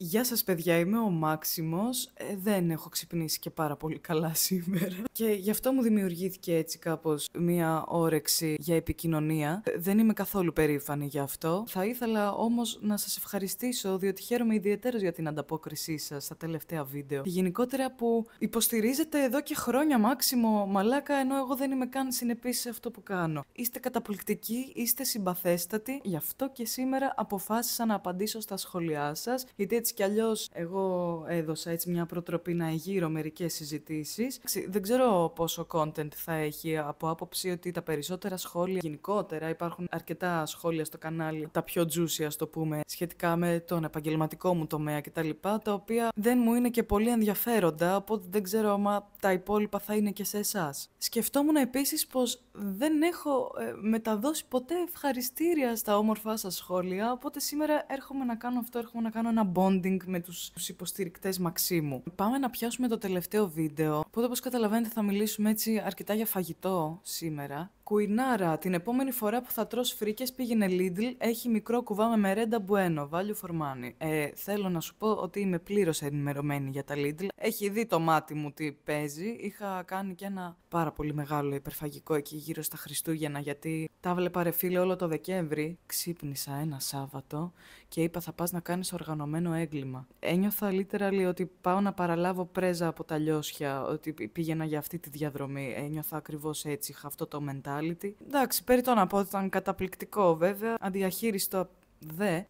Γεια σας παιδιά, είμαι ο Μάξιμος. Δεν έχω ξυπνήσει και πάρα πολύ καλά σήμερα. Και γι' αυτό μου δημιουργήθηκε έτσι κάπως μία όρεξη για επικοινωνία. Δεν είμαι καθόλου περήφανη γι' αυτό. Θα ήθελα όμως να σας ευχαριστήσω, διότι χαίρομαι ιδιαιτέρως για την ανταπόκρισή σας στα τελευταία βίντεο. Και γενικότερα που υποστηρίζετε εδώ και χρόνια Μάξιμο μαλάκα, ενώ εγώ δεν είμαι καν συνεπής σε αυτό που κάνω. Είστε καταπληκτικοί, είστε συμπαθέστατοι. Γι' αυτό και σήμερα αποφάσισα να απαντήσω στα σχόλιά σας, γιατί έτσι κι αλλιώς εγώ έδωσα έτσι μια προτροπή να εγείρω μερικές συζητήσεις. Δεν ξέρω πόσο content θα έχει, από άποψη ότι τα περισσότερα σχόλια γενικότερα, υπάρχουν αρκετά σχόλια στο κανάλι, τα πιο juicy ας το πούμε, σχετικά με τον επαγγελματικό μου τομέα κτλ, τα οποία δεν μου είναι και πολύ ενδιαφέροντα, οπότε δεν ξέρω άμα τα υπόλοιπα θα είναι και σε εσάς. Σκεφτόμουν επίσης πως δεν έχω μεταδώσει ποτέ ευχαριστήρια στα όμορφά σας σχόλια, οπότε σήμερα έρχομαι να κάνω αυτό, έρχομαι να κάνω ένα bonding με τους υποστηρικτές Μαξίμου. Πάμε να πιάσουμε το τελευταίο βίντεο, οπότε όπως καταλαβαίνετε θα μιλήσουμε έτσι αρκετά για φαγητό σήμερα. Κουινάρα, την επόμενη φορά που θα τρως φρίκες πήγαινε Lidl, έχει μικρό κουβά με μερέντα Bueno, value for money. Θέλω να σου πω ότι είμαι πλήρως ενημερωμένη για τα Lidl. Έχει δει το μάτι μου τι παίζει. Είχα κάνει και ένα πάρα πολύ μεγάλο υπερφαγικό εκεί γύρω στα Χριστούγεννα, γιατί τα βλέπα ρε φίλε όλο το Δεκέμβρη. Ξύπνησα ένα Σάββατο και είπα θα πας να κάνεις οργανωμένο έγκλημα. Ένιωθα literally ότι πάω να παραλάβω πρέζα από τα λιώσια, ότι πήγαινα για αυτή τη διαδρομή. Ένιωθα ακριβώς έτσι, είχα αυτό το mentality. Εντάξει, περιττό να πω ότι ήταν καταπληκτικό βέβαια, αδιαχείριστο δε.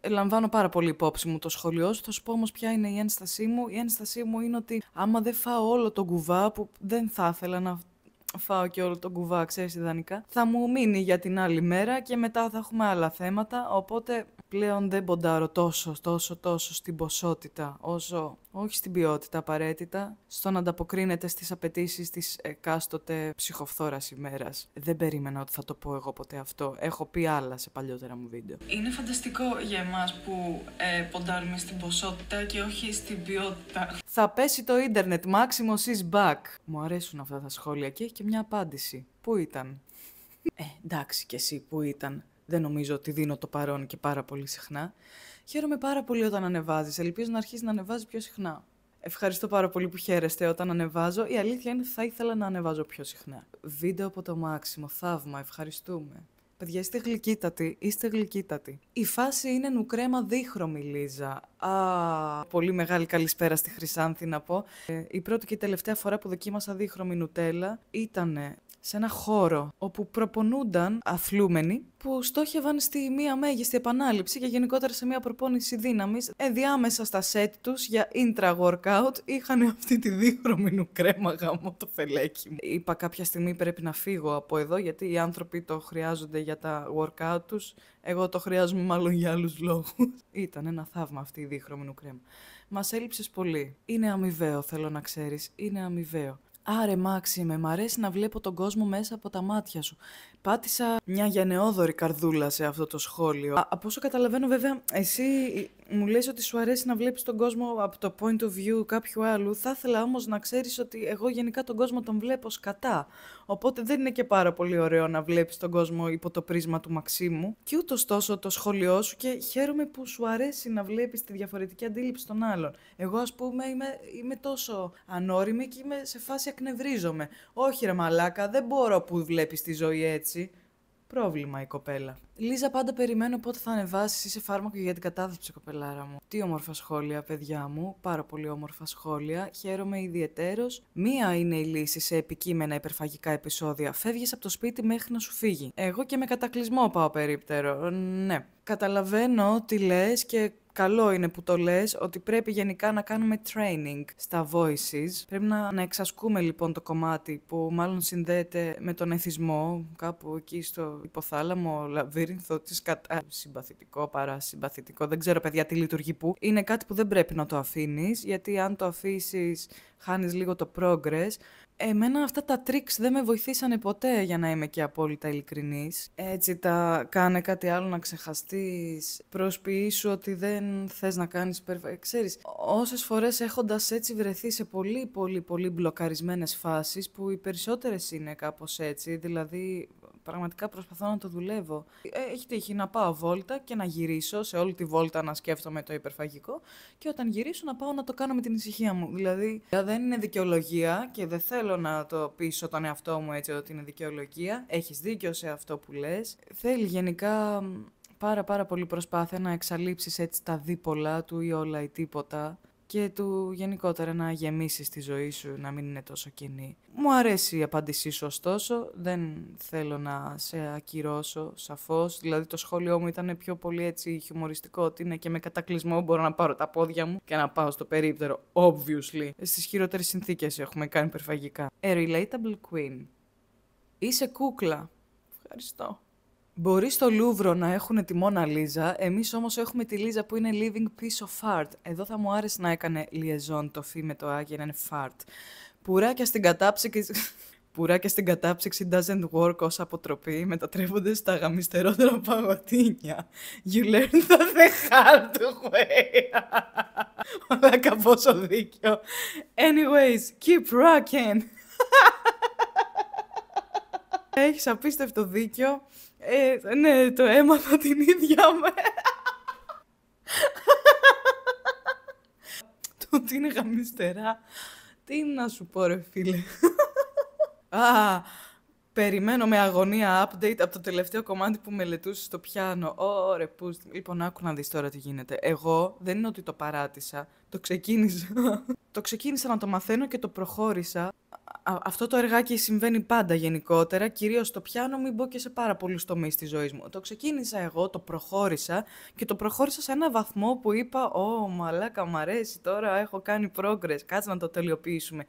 Λαμβάνω πάρα πολύ υπόψη μου το σχολείο σου. Θα σου πω όμως ποια είναι η ένστασή μου. Η ένστασή μου είναι ότι άμα δεν φάω όλο τον κουβά, που δεν θα ήθελα να φάω και όλο τον κουβά, ξέρεις ιδανικά, θα μου μείνει για την άλλη μέρα και μετά θα έχουμε άλλα θέματα, οπότε πλέον δεν ποντάρω τόσο στην ποσότητα, όσο όχι στην ποιότητα απαραίτητα, στο να ανταποκρίνεται στις απαιτήσεις της εκάστοτε ψυχοφθόρας ημέρας. Δεν περίμενα ότι θα το πω εγώ ποτέ αυτό. Έχω πει άλλα σε παλιότερα μου βίντεο. Είναι φανταστικό για εμάς που ποντάρουμε στην ποσότητα και όχι στην ποιότητα. Θα πέσει το ίντερνετ, Maximus is back. Μου αρέσουν αυτά τα σχόλια και έχει και μια απάντηση. Πού ήταν? Εντάξει κι εσύ, πού ήταν? Δεν νομίζω ότι δίνω το παρόν και πάρα πολύ συχνά. Χαίρομαι πάρα πολύ όταν ανεβάζεις. Ελπίζω να αρχίσεις να ανεβάζεις πιο συχνά. Ευχαριστώ πάρα πολύ που χαίρεστε όταν ανεβάζω. Η αλήθεια είναι ότι θα ήθελα να ανεβάζω πιο συχνά. Βίντεο από το Μάξιμο. Θαύμα. Ευχαριστούμε. Παιδιά, είστε γλυκύτατοι. Είστε γλυκύτατοι. Η φάση είναι νουκρέμα δίχρωμη, Λίζα. Πολύ μεγάλη καλησπέρα στη Χρυσάνθη να πω. Η πρώτη και η τελευταία φορά που δοκίμασα δίχρωμη νουτέλα ήτανε σε ένα χώρο όπου προπονούνταν αθλούμενοι που στόχευαν στη μία μέγιστη επανάληψη και γενικότερα σε μία προπόνηση δύναμης. Διάμεσα στα σετ τους για intra-workout είχαν αυτή τη δίχρωμη νουκρέμα γάμο το φελέκι μου. Είπα κάποια στιγμή πρέπει να φύγω από εδώ γιατί οι άνθρωποι το χρειάζονται για τα workout τους. Εγώ το χρειάζομαι μάλλον για άλλους λόγους. Ήταν ένα θαύμα αυτή η δίχρωμη νουκρέμα. Μας έλειψες πολύ. Είναι αμοιβαίο, θέλω να ξέρεις. Είναι αμοιβαίο. Άρε Μάξιμε, μ' αρέσει να βλέπω τον κόσμο μέσα από τα μάτια σου. Πάτησα μια γενναιόδορη καρδούλα σε αυτό το σχόλιο. Από όσο καταλαβαίνω βέβαια, εσύ μου λες ότι σου αρέσει να βλέπεις τον κόσμο από το point of view κάποιου άλλου. Θα ήθελα όμως να ξέρεις ότι εγώ γενικά τον κόσμο τον βλέπω σκατά. Οπότε δεν είναι και πάρα πολύ ωραίο να βλέπεις τον κόσμο υπό το πρίσμα του Μαξίμου. Και ούτως τόσο το σχόλιο σου και χαίρομαι που σου αρέσει να βλέπεις τη διαφορετική αντίληψη των άλλων. Εγώ ας πούμε είμαι τόσο ανώριμη και είμαι σε φάση εκνευρίζομαι. Όχι ρε μαλάκα, δεν μπορώ που βλέπεις τη ζωή έτσι. Πρόβλημα η κοπέλα. Λίζα, πάντα περιμένω πότε θα ανεβάσεις. Είσαι φάρμακο για την κατάθλιψη, κοπελάρα μου. Τι όμορφα σχόλια, παιδιά μου. Πάρα πολύ όμορφα σχόλια. Χαίρομαι ιδιαιτέρως. Μία είναι η λύση σε επικείμενα υπερφαγικά επεισόδια. Φεύγεις από το σπίτι μέχρι να σου φύγει. Εγώ και με κατακλυσμό πάω περίπτερο. Ναι. Καταλαβαίνω τι λες και καλό είναι που το λες ότι πρέπει γενικά να κάνουμε training στα voices. Πρέπει να εξασκούμε λοιπόν το κομμάτι που μάλλον συνδέεται με τον εθισμό, κάπου εκεί στο υποθάλαμο, λαβύρινθο της συμπαθητικό, παρασυμπαθητικό, δεν ξέρω παιδιά τι λειτουργεί που. Είναι κάτι που δεν πρέπει να το αφήνεις, γιατί αν το αφήσεις χάνεις λίγο το progress. Εμένα αυτά τα tricks δεν με βοηθήσανε ποτέ για να είμαι και απόλυτα ειλικρινής. Έτσι τα κάνε κάτι άλλο να ξεχαστείς, προσποιήσου ότι δεν θες να κάνεις ξέρεις, όσες φορές έχοντας έτσι βρεθεί σε πολύ μπλοκαρισμένες φάσεις που οι περισσότερες είναι κάπως έτσι, δηλαδή Πραγματικά προσπαθώ να το δουλεύω. Έχει τύχει να πάω βόλτα και να γυρίσω, σε όλη τη βόλτα να σκέφτομαι το υπερφαγικό και όταν γυρίσω να πάω να το κάνω με την ησυχία μου. Δηλαδή, δεν είναι δικαιολογία και δεν θέλω να το πείσω τον εαυτό μου έτσι ότι είναι δικαιολογία. Έχεις δίκιο σε αυτό που λες. Θέλει γενικά πάρα πολύ προσπάθεια να εξαλείψεις έτσι τα δίπολα του ή όλα ή τίποτα και του γενικότερα να γεμίσεις τη ζωή σου, να μην είναι τόσο κενή. Μου αρέσει η απάντησή σου ωστόσο, δεν θέλω να σε ακυρώσω σαφώς, δηλαδή το σχόλιο μου ήταν πιο πολύ έτσι χιουμοριστικό, ότι είναι και με κατακλυσμό μπορώ να πάρω τα πόδια μου και να πάω στο περίπτερο, obviously. Στις χειρότερες συνθήκες έχουμε κάνει υπερφαγικά. A relatable queen. Είσαι κούκλα. Ευχαριστώ. Μπορεί στο Λούβρο να έχουν τη Μόνα Λίζα, εμείς όμως έχουμε τη Λίζα που είναι living piece of art. Εδώ θα μου άρεσε να έκανε liaison το φι με το α και να είναι fart. Πουράκια στην κατάψυξη doesn't work ως αποτροπή, μετατρέπονται στα γαμιστερότερα παγωτίνια. You learn the hard way. Ολάκα πόσο δίκιο. Anyways, keep rocking. Έχεις απίστευτο δίκιο. Ναι, το έμαθα την ίδια το ότι είναι γαμιστερά. Τι να σου πω ρε φίλε. Περιμένω με αγωνία update από το τελευταίο κομμάτι που μελετούσε στο πιάνο. Ωρε πούς. Λοιπόν, άκου να δεις τώρα τι γίνεται. Εγώ δεν είναι ότι το παράτησα. Το ξεκίνησα. Το ξεκίνησα να το μαθαίνω και το προχώρησα. Αυτό το εργάκι συμβαίνει πάντα γενικότερα, κυρίως στο πιάνο, μην πω και σε πάρα πολλούς τομείς της ζωής μου. Το ξεκίνησα εγώ, το προχώρησα και το προχώρησα σε ένα βαθμό που είπα «Ω, μαλάκα, μ' αρέσει, τώρα έχω κάνει progress, κάτσε να το τελειοποιήσουμε».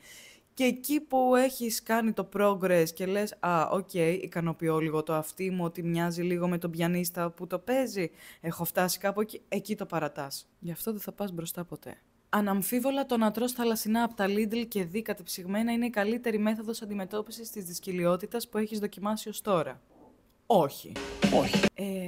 Και εκεί που έχεις κάνει το progress και λες «οκ, ικανοποιώ λίγο το αυτί μου, ότι μοιάζει λίγο με τον πιανίστα που το παίζει, έχω φτάσει κάπου εκεί», εκεί το παρατάς. Γι' αυτό δεν θα πας μπροστά ποτέ. Αναμφίβολα, το να τρως θαλασσινά από τα Lidl και δει κατεψυγμένα είναι η καλύτερη μέθοδος αντιμετώπισης της δυσκολιότητας που έχεις δοκιμάσει ως τώρα. Όχι.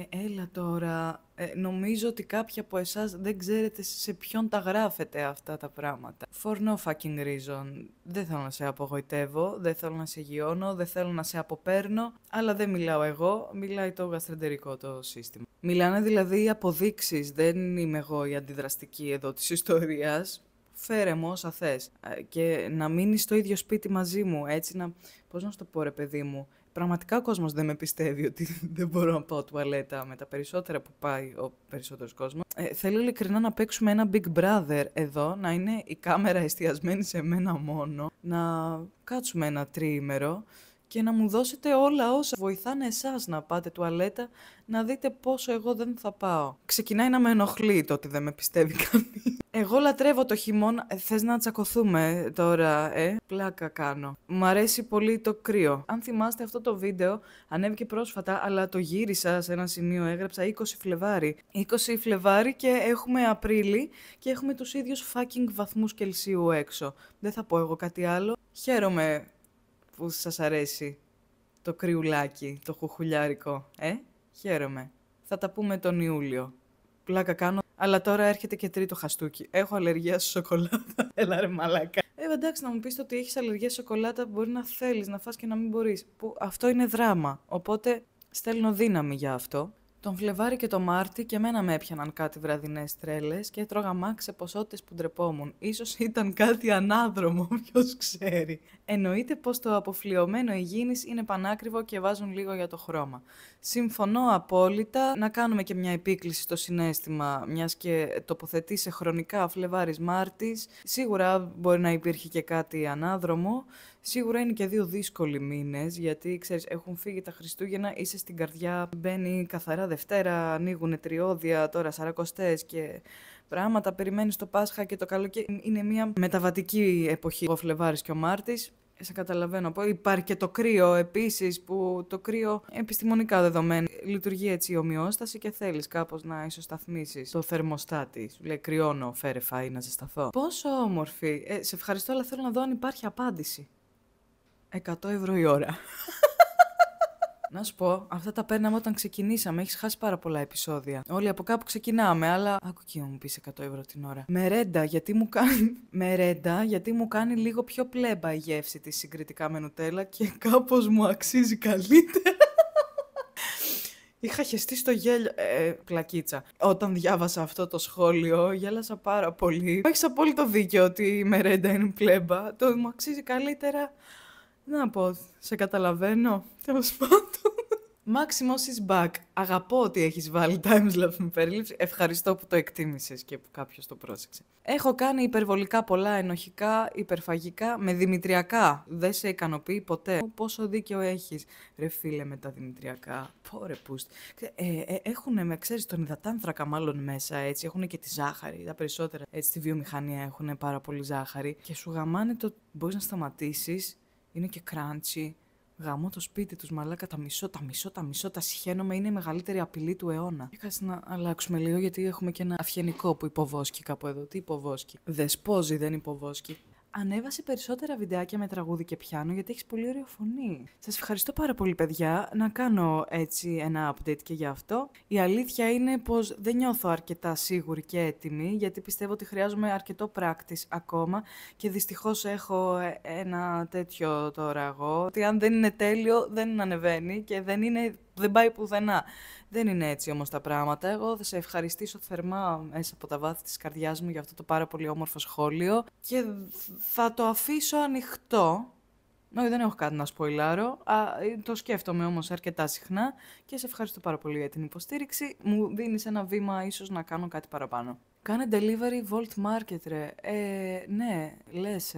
Έλα τώρα. Νομίζω ότι κάποιοι από εσάς δεν ξέρετε σε ποιον τα γράφετε αυτά τα πράγματα. For no fucking reason. Δεν θέλω να σε απογοητεύω, δεν θέλω να σε γιώνω, δεν θέλω να σε αποπέρνω, αλλά δεν μιλάω εγώ, μιλάει το γαστρεντερικό το σύστημα. Μιλάνε δηλαδή οι αποδείξεις, δεν είμαι εγώ η αντιδραστική εδώ της ιστορίας. Φέρε μου όσα θες. Και να μείνεις στο ίδιο σπίτι μαζί μου, έτσι να... Πώς να σου το πω ρε παιδί μου. Πραγματικά ο κόσμος δεν με πιστεύει ότι δεν μπορώ να πάω τουαλέτα με τα περισσότερα που πάει ο περισσότερος κόσμος. Θέλω ειλικρινά να παίξουμε ένα Big Brother εδώ, να είναι η κάμερα εστιασμένη σε μένα μόνο, να κάτσουμε ένα τριήμερο και να μου δώσετε όλα όσα βοηθάνε εσάς να πάτε τουαλέτα, να δείτε πόσο εγώ δεν θα πάω. Ξεκινάει να με ενοχλεί το ότι δεν με πιστεύει κανείς. Εγώ λατρεύω το χειμώνα. Θες να τσακωθούμε τώρα, Πλάκα κάνω. Μ' αρέσει πολύ το κρύο. Αν θυμάστε αυτό το βίντεο, ανέβηκε πρόσφατα, αλλά το γύρισα σε ένα σημείο, έγραψα 20 Φλεβάρι. 20 Φλεβάρι και έχουμε Απρίλη και έχουμε τους ίδιους fucking βαθμούς Κελσίου έξω. Δεν θα πω εγώ κάτι άλλο. Χαίρομαι που σας αρέσει το κρυουλάκι, το χουχουλιάρικο, Χαίρομαι. Θα τα πούμε τον Ιούλιο. Πλάκα κάνω, αλλά τώρα έρχεται και τρίτο χαστούκι. Έχω αλλεργία στη σοκολάτα. Έλα ρε μαλάκα. Εντάξει, να μου πεις ότι έχεις αλλεργία στη σοκολάτα, μπορεί να θέλεις να φας και να μην μπορείς. Που αυτό είναι δράμα, οπότε στέλνω δύναμη για αυτό. Τον Φλεβάρι και τον Μάρτι και εμένα με έπιαναν κάτι βραδινές τρέλες και έτρωγα μάξ σε ποσότητες που ντρεπόμουν. Ίσως ήταν κάτι ανάδρομο, ποιος ξέρει. Εννοείται πως το αποφλοιωμένο υγιεινής είναι πανάκριβο και βάζουν λίγο για το χρώμα. Συμφωνώ απόλυτα. Να κάνουμε και μια επίκληση στο συναίσθημα, μιας και τοποθετεί σε χρονικά Φλεβάρις Μάρτις. Σίγουρα μπορεί να υπήρχε και κάτι ανάδρομο. Σίγουρα είναι και δύο δύσκολοι μήνες, γιατί ξέρεις, έχουν φύγει τα Χριστούγεννα, είσαι στην καρδιά, μπαίνει καθαρά Δευτέρα, ανοίγουν τριώδια, τώρα Σαρακοστές και πράγματα. Περιμένεις το Πάσχα και το καλοκαίρι. Είναι μια μεταβατική εποχή ο Φλεβάρης και ο Μάρτης. Σε καταλαβαίνω. Υπάρχει και το κρύο επίσης, που το κρύο επιστημονικά δεδομένο λειτουργεί έτσι η ομοιόσταση και θέλεις κάπως να ισοσταθμίσεις το θερμοστάτη. Σου λέει κρυώνω, φέρε φαΐ να ζεσταθώ. Πόσο όμορφη. Σε ευχαριστώ, αλλά θέλω να δω αν υπάρχει απάντηση. 100 ευρώ η ώρα. Να σου πω, αυτά τα παίρναμε όταν ξεκινήσαμε. Έχεις χάσει πάρα πολλά επεισόδια. Όλοι από κάπου ξεκινάμε, αλλά. Άκου εκεί να μου πεις 100 ευρώ την ώρα. Μερέντα, γιατί μου κάνει λίγο πιο πλέμπα η γεύση της συγκριτικά με νουτέλα και κάπως μου αξίζει καλύτερα. Είχα χεστεί στο γέλιο. Πλακίτσα. Όταν διάβασα αυτό το σχόλιο, γέλασα πάρα πολύ. Έχεις απόλυτο δίκιο ότι η μερέντα είναι πλέμπα. Το μου αξίζει καλύτερα. Να πω, σε καταλαβαίνω. Τέλος πάντων. Maximus is back. Αγαπώ ότι έχεις βάλει timelapse με περίληψη. Ευχαριστώ που το εκτίμησες και που κάποιος το πρόσεξε. Έχω κάνει υπερβολικά πολλά ενοχικά, υπερφαγικά με δημητριακά. Δεν σε ικανοποιεί ποτέ. Πόσο δίκαιο έχεις, ρε φίλε, με τα δημητριακά. Πόρε πούστη. Έχουνε, ξέρεις, τον υδατάνθρακα μάλλον μέσα, έτσι. Έχουνε και τη ζάχαρη. Τα περισσότερα, έτσι, στη βιομηχανία έχουνε πάρα πολύ ζάχαρη. Και σου γαμάνε το μπορείς να σταματήσεις. Είναι και crunchy. Γαμώ το σπίτι τους, μαλάκα, τα μισώ, τα συχαίνομαι, είναι η μεγαλύτερη απειλή του αιώνα. Κάτσε να αλλάξουμε λίγο, γιατί έχουμε και ένα αυγενικό που υποβόσκει κάπου εδώ. Τι υποβόσκει? Δεσπόζει, δεν υποβόσκει. Ανέβασε περισσότερα βιντεάκια με τραγούδι και πιάνο, γιατί έχεις πολύ ωραία φωνή. Σας ευχαριστώ πάρα πολύ, παιδιά. Να κάνω έτσι ένα update και για αυτό. Η αλήθεια είναι πως δεν νιώθω αρκετά σίγουρη και έτοιμη, γιατί πιστεύω ότι χρειάζομαι αρκετό practice ακόμα και δυστυχώς έχω ένα τέτοιο τώρα εγώ, ότι αν δεν είναι τέλειο δεν ανεβαίνει και δεν πάει πουθενά. Δεν είναι έτσι όμως τα πράγματα. Εγώ θα σε ευχαριστήσω θερμά μέσα από τα βάθη της καρδιάς μου για αυτό το πάρα πολύ όμορφο σχόλιο και θα το αφήσω ανοιχτό. Όχι, δεν έχω κάτι να σποιλάρω. Το σκέφτομαι όμως αρκετά συχνά και σε ευχαριστώ πάρα πολύ για την υποστήριξη. Μου δίνεις ένα βήμα ίσως να κάνω κάτι παραπάνω. Κάνε delivery Volt Market, ρε. Ναι, λες,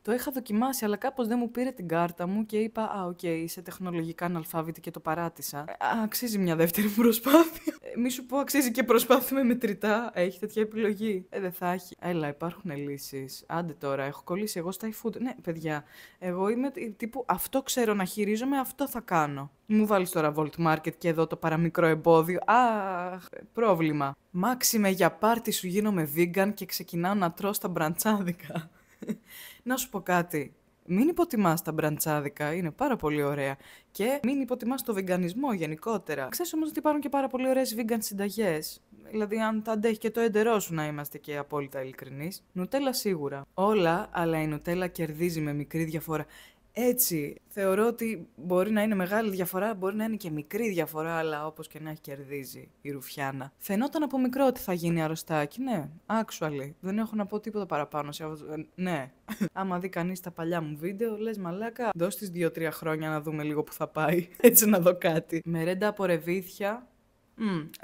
Το είχα δοκιμάσει, αλλά κάπως δεν μου πήρε την κάρτα μου και είπα «οκ, είσαι τεχνολογικά αναλφάβητη» και το παράτησα. Αξίζει μια δεύτερη προσπάθεια. Μη σου πω, αξίζει και προσπάθεια με μετρητά. Έχει τέτοια επιλογή? Δεν θα έχει. Έλα, υπάρχουν λύσεις. Άντε τώρα, έχω κολλήσει εγώ στα iFood. Ναι, παιδιά, εγώ είμαι τύπου αυτό ξέρω να χειρίζομαι, αυτό θα κάνω. Μου βάλεις τώρα Volt Market και εδώ το παραμικρό εμπόδιο. Αχ, πρόβλημα. Μάξιμε, για πάρτι σου γίνομαι vegan και ξεκινάω να τρώω στα μπραντσάδικα. Να σου πω κάτι. Μην υποτιμάς τα μπραντσάδικα, είναι πάρα πολύ ωραία. Και μην υποτιμάς το βεγγανισμό γενικότερα. Ξέρεις όμως ότι υπάρχουν και πάρα πολύ ωραίες vegan συνταγές. Δηλαδή, αν τα αντέχει και το έντερό σου, να είμαστε και απόλυτα ειλικρινείς. Νουτέλα σίγουρα. Όλα, αλλά η νουτέλα κερδίζει με μικρή διαφορά. Έτσι, θεωρώ ότι μπορεί να είναι μεγάλη διαφορά, μπορεί να είναι και μικρή διαφορά, αλλά όπως και να έχει κερδίζει η Ρουφιάνα. Φαινόταν από μικρό ότι θα γίνει αρρωστάκι, ναι, actually. Δεν έχω να πω τίποτα παραπάνω σε αυτό. Ναι. Άμα δει κανείς τα παλιά μου βίντεο, λες μαλάκα, δώσ' τις 2-3 χρόνια να δούμε λίγο που θα πάει. Έτσι να δω κάτι. Μερέντα από ρεβίθια.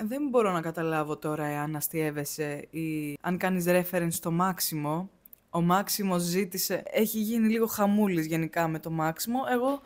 Δεν μπορώ να καταλάβω τώρα εάν αστιεύεσαι ή αν κάνεις reference στο Μάξιμο. Ο Μάξιμος ζήτησε, έχει γίνει λίγο χαμούλης γενικά με το Μάξιμο. Εγώ,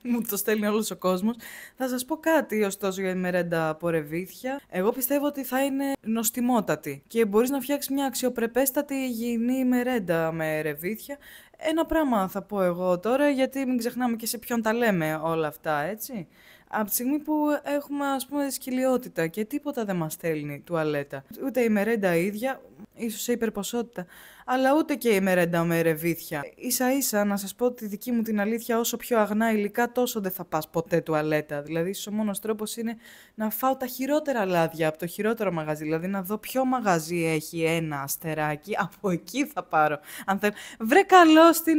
μου το στέλνει όλος ο κόσμος. Θα σας πω κάτι ωστόσο για τη μερέντα από ρεβίθια. Εγώ πιστεύω ότι θα είναι νοστιμότατη και μπορείς να φτιάξεις μια αξιοπρεπέστατη υγιεινή μερέντα με ρεβίθια. Ένα πράγμα θα πω εγώ τώρα, γιατί μην ξεχνάμε και σε ποιον τα λέμε όλα αυτά, έτσι. Από τη στιγμή που έχουμε, ας πούμε, σκυλιότητα και τίποτα δεν μας στέλνει τουαλέτα. Ούτε η μερέντα ίδια, ίσως σε υπερποσότητα, αλλά ούτε και η μερέντα με ρεβίθια. Ίσα-ίσα, να σας πω τη δική μου την αλήθεια, όσο πιο αγνά υλικά, τόσο δεν θα πας ποτέ τουαλέτα. Δηλαδή, ίσως ο μόνος τρόπος είναι να φάω τα χειρότερα λάδια από το χειρότερο μαγαζί. Δηλαδή, να δω ποιο μαγαζί έχει ένα αστεράκι, από εκεί θα πάρω. Αν θέλω. Βρε καλό στην.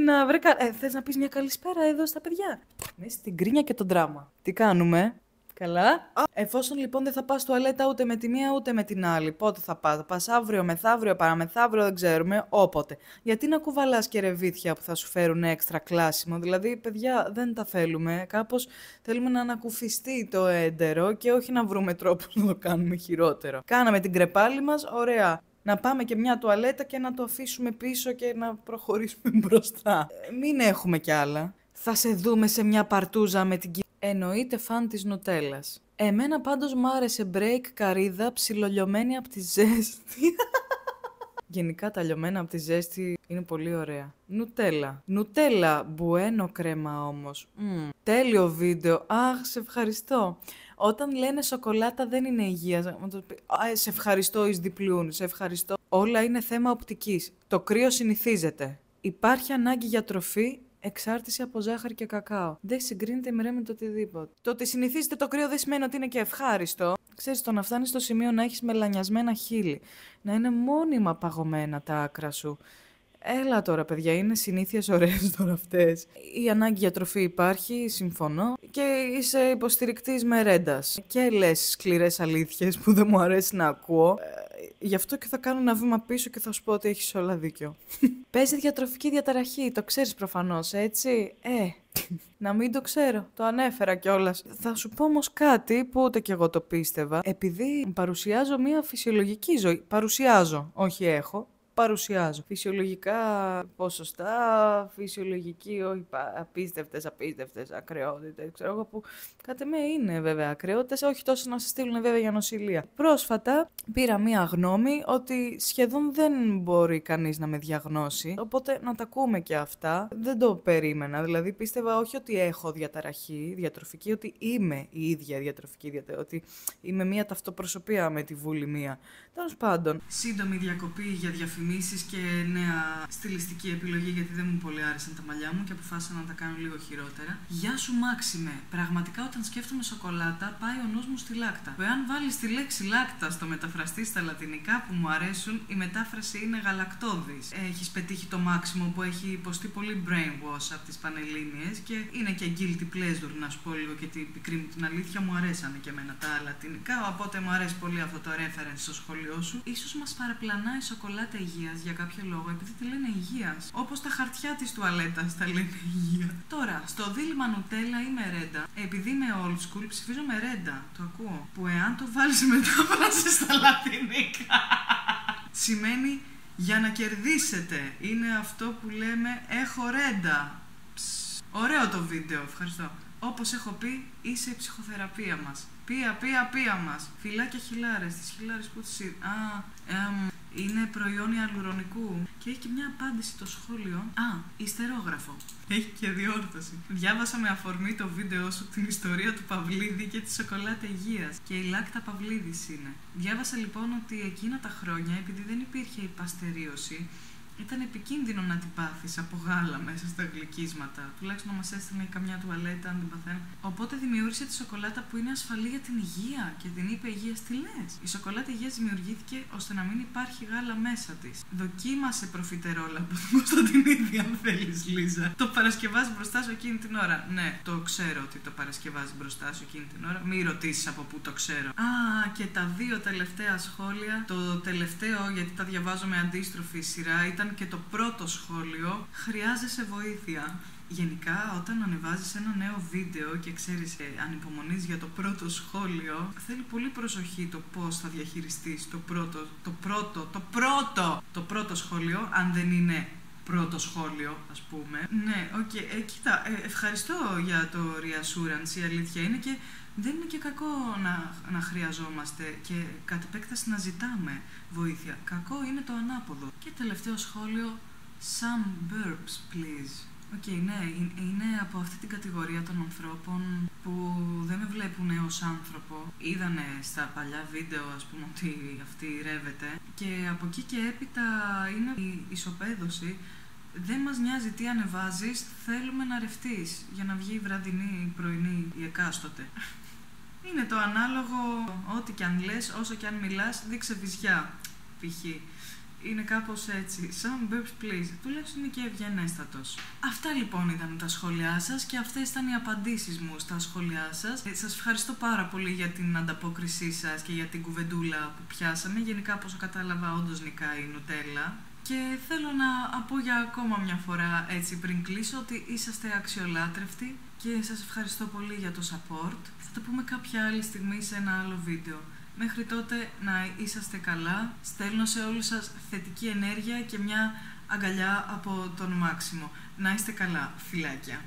Θες να πεις μια καλησπέρα εδώ στα παιδιά? Μέσα στην κρίνια και τον δράμα. Τι κάνουμε? Καλά. Εφόσον λοιπόν δεν θα πας τουαλέτα ούτε με τη μία ούτε με την άλλη, πότε θα πας? Θα πας αύριο, μεθαύριο, παραμεθαύριο, δεν ξέρουμε, όποτε. Γιατί να κουβαλάς και ρεβίθια που θα σου φέρουν έξτρα κλάσιμο? Δηλαδή, παιδιά, δεν τα θέλουμε. Κάπως θέλουμε να ανακουφιστεί το έντερο και όχι να βρούμε τρόπους να το κάνουμε χειρότερο. Κάναμε την κρεπάλη μας, ωραία. Να πάμε και μια τουαλέτα και να το αφήσουμε πίσω και να προχωρήσουμε μπροστά. Μην έχουμε κι άλλα. Θα σε δούμε σε μια παρτούζα με την εννοείται φαν της νουτέλας. Εμένα πάντως μ' άρεσε break καρύδα ψιλολιωμένη από τη ζέστη. Γενικά τα λιωμένα από τη ζέστη είναι πολύ ωραία. Νουτέλα. Νουτέλα, μπουένο κρέμα όμως. Τέλειο βίντεο. Αχ, σε ευχαριστώ. Όταν λένε σοκολάτα δεν είναι υγεία. Σε ευχαριστώ εις διπλούν. Σε ευχαριστώ. Όλα είναι θέμα οπτικής. Το κρύο συνηθίζεται. Υπάρχει ανάγκη για τροφή. Εξάρτηση από ζάχαρη και κακάο. Δεν συγκρίνεται με το οτιδήποτε. Το ότι συνηθίζεται το κρύο δεν σημαίνει ότι είναι και ευχάριστο. Ξέρεις, το να φτάνεις στο σημείο να έχεις μελανιασμένα χείλη, να είναι μόνιμα παγωμένα τα άκρα σου. Έλα τώρα, παιδιά, είναι συνήθειες ωραίες τώρα αυτές. Η ανάγκη για τροφή υπάρχει, συμφωνώ. Και είσαι υποστηρικτής μερέντας. Και λες σκληρές αλήθειες που δεν μου αρέσει να ακούω. Γι' αυτό και θα κάνω ένα βήμα πίσω και θα σου πω ότι έχεις όλα δίκιο. Παίζει διατροφική διαταραχή, το ξέρεις προφανώς, έτσι. Να μην το ξέρω, το ανέφερα κιόλας. Θα σου πω όμως κάτι που ούτε κι εγώ το πίστευα. Επειδή παρουσιάζω μια φυσιολογική ζωή. Παρουσιάζω, όχι έχω. Παρουσιάζω. Φυσιολογικά ποσοστά, φυσιολογική, όχι απίστευτες ακρεότητες. Ξέρω εγώ που κατά με είναι βέβαια ακρεότητες, όχι τόσο να σε στείλουν βέβαια για νοσηλεία. Πρόσφατα πήρα μία γνώμη ότι σχεδόν δεν μπορεί κανείς να με διαγνώσει, οπότε να τα ακούμε και αυτά. Δεν το περίμενα, δηλαδή πίστευα όχι ότι έχω διαταραχή διατροφική, ότι είμαι η ίδια διατροφική ότι είμαι μία ταυτοπροσωπία με τη βουλημία. Τέλος πάντων, σύντομη διακοπή για διαφημίσεις και νέα στιλιστική επιλογή, γιατί δεν μου πολύ άρεσαν τα μαλλιά μου και αποφάσισα να τα κάνω λίγο χειρότερα. Γεια σου Μάξιμε. Πραγματικά όταν σκέφτομαι σοκολάτα, πάει ο νους μου στη λάκτα. Εάν βάλεις τη λέξη λάκτα στο μεταφραστή στα λατινικά που μου αρέσουν, η μετάφραση είναι γαλακτώδης. Έχεις πετύχει το Μάξιμο που έχει υποστεί πολύ brainwash από τις Πανελλήνιες και είναι και guilty pleasure, να σου πω λίγο και την πικρή μου την αλήθεια, μου αρέσανε και εμένα τα λατινικά, οπότε μου αρέσει πολύ αυτό το reference στο σχολείο σου. Ίσως μας παραπλανάει σοκολάτα υγείας για κάποιο λόγο, επειδή τη λένε υγείας. Όπως τα χαρτιά της τουαλέτας τα λένε υγεία. Τώρα, στο δίλημμα νουτέλα ή μερέντα, επειδή είμαι old school, ψηφίζω μερέντα. Το ακούω. Που εάν το βάλεις μετάφραση στα λατινικά, σημαίνει για να κερδίσετε. Είναι αυτό που λέμε έχω ρέντα. Ωραίο το βίντεο, ευχαριστώ. Όπως έχω πει, είσαι η ψυχοθεραπεία μας. Πία μας. Φιλάκια χιλάρες. Τις χιλάρες που τις είναι προϊόν ιαλουρονικού. Και έχει και μια απάντηση το σχόλιο. Ιστερόγραφο. Έχει και διόρθωση. Διάβασα με αφορμή το βίντεο σου την ιστορία του Παυλίδη και τη σοκολάτα υγείας. Και η λάκτα Παυλίδης είναι. Διάβασα λοιπόν ότι εκείνα τα χρόνια, επειδή δεν υπήρχε η παστερίωση, ήταν επικίνδυνο να την πάθεις από γάλα μέσα στα γλυκίσματα. Τουλάχιστον να μας έστελνε καμιά τουαλέτα αν την παθαίνει. Οπότε δημιούργησε τη σοκολάτα που είναι ασφαλή για την υγεία και την είπε υγείας. Τι λες? Η σοκολάτα υγείας δημιουργήθηκε ώστε να μην υπάρχει γάλα μέσα της. Δοκίμασε προφιτερόλα από τον Κωνσταντινίδη, αν θέλεις, Λίζα. Το παρασκευάζει μπροστά σου εκείνη την ώρα. Ναι, το ξέρω ότι το παρασκευάζει μπροστά σου εκείνη την ώρα. Μην ρωτήσεις από πού το ξέρω. Και τα δύο τελευταία σχόλια. Το τελευταίο, γιατί τα διαβάζω με αντίστροφη σειρά, ήταν και το πρώτο σχόλιο, χρειάζεσαι βοήθεια. Γενικά, όταν ανεβάζεις ένα νέο βίντεο και ξέρεις, ανυπομονείς για το πρώτο σχόλιο, θέλει πολύ προσοχή το πώς θα διαχειριστείς το πρώτο σχόλιο, αν δεν είναι πρώτο σχόλιο, ας πούμε. Ναι, κοίτα, ευχαριστώ για το reassurance, η αλήθεια είναι και δεν είναι και κακό να χρειαζόμαστε και κατ' επέκταση να ζητάμε βοήθεια. Κακό είναι το ανάποδο. Και τελευταίο σχόλιο, some burps please. Ναι, είναι από αυτή την κατηγορία των ανθρώπων που δεν με βλέπουν ως άνθρωπο. Είδανε στα παλιά βίντεο, ας πούμε, ότι αυτή ρεύεται. Και από εκεί και έπειτα είναι η ισοπαίδωση. Δεν μας νοιάζει τι ανεβάζεις, θέλουμε να ρευτείς για να βγει η βραδινή, η πρωινή, η εκάστοτε. Είναι το ανάλογο, ό,τι κι αν λες, όσο κι αν μιλάς, δείξε βυζιά, π.χ. Είναι κάπως έτσι. Some burps please. Τουλάχιστον είναι και ευγενέστατος. Αυτά λοιπόν ήταν τα σχόλιά σας και αυτές ήταν οι απαντήσεις μου στα σχόλιά σας. Σας ευχαριστώ πάρα πολύ για την ανταπόκρισή σας και για την κουβεντούλα που πιάσαμε. Γενικά, όπως κατάλαβα, όντως νικάει η νουτέλα. Και θέλω να πω για ακόμα μια φορά, έτσι πριν κλείσω, ότι είσαστε αξιολάτρευτοι και σας ευχαριστώ πολύ για το support. Θα τα πούμε κάποια άλλη στιγμή σε ένα άλλο βίντεο. Μέχρι τότε να είσαστε καλά. Στέλνω σε όλους σας θετική ενέργεια και μια αγκαλιά από τον Μάξιμο. Να είστε καλά. Φιλάκια.